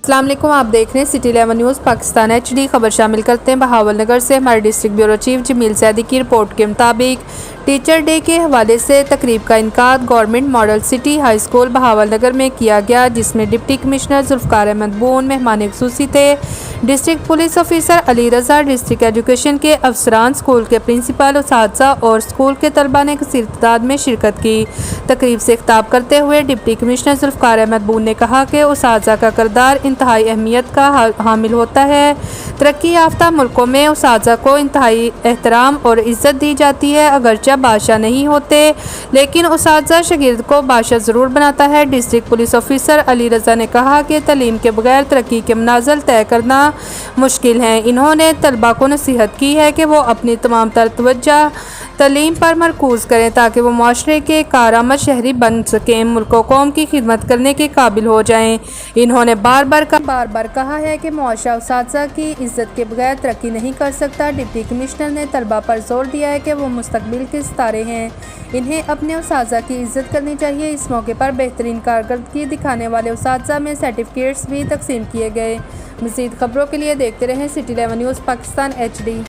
अस्सलाम वालेकुम, आप देख रहे हैं सिटी 11 न्यूज़ पाकिस्तान HD। खबर शामिल करते हैं बहावल नगर से। हमारे डिस्ट्रिक्ट ब्यूरो चीफ जमील सैदी की रिपोर्ट के मुताबिक टीचर डे के हवाले से तकरीब का इनकाद government model city high school Bahawalnagar में किया गया, जिसमें डिप्टी कमिश्नर जुल्फ़कार अहमद बून मेहमान खुसूसी थे। District police officer Ali Raza, district education के अफसरान, स्कूल के प्रिंसिपल, उसातिज़ा और स्कूल के तलबा ने कसीर तादाद में शिरकत की। तकरीब से खिताब करते हुए डिप्टी कमिश्नर जुल्फ़कार अहमद बून ने कहा कि उसातिज़ा का किरदार इंतहाई अहमियत का हामिल होता है। तरक्की याफ्ता मुल्कों में उसातिज़ा को इंतहाई एहतराम और इज़्ज़त दी जाती है। अगरचे बादशाह नहीं होते, लेकिन उसातिज़ा शागिर्द को बादशाह ज़रूर बनाता है। डिस्ट्रिक्ट पुलिस ऑफिसर अली रज़ा ने कहा कि तालीम के बगैर तरक्की के मनाज़िल तय करना मुश्किल हैं। इन्होंने तलबा को नसीहत की है कि वो अपनी तमाम तर तवज्जो तालीम पर मरकूज़ करें ताकि वो माशरे के कारआमद शहरी बन सकें, मुल्क कौम की खिदमत करने के काबिल हो जाएँ। इन्होंने बार बार कहा है कि मुआशरा उसातिज़ा की इज़्ज़त के बगैर तरक्की नहीं कर सकता। डिप्टी कमिश्नर ने तलबा पर जोर दिया है कि वो मुस्तकबिल के सितारे हैं, इन्हें अपने उसातिज़ा की इज़्ज़त करनी चाहिए। इस मौके पर बेहतरीन कारकर्दगी दिखाने वाले उसातिज़ा में सर्टिफिकेट्स भी तकसीम किए गए। मज़ीद खबरों के लिए देखते रहें सिटी 11 न्यूज़ पाकिस्तान HD।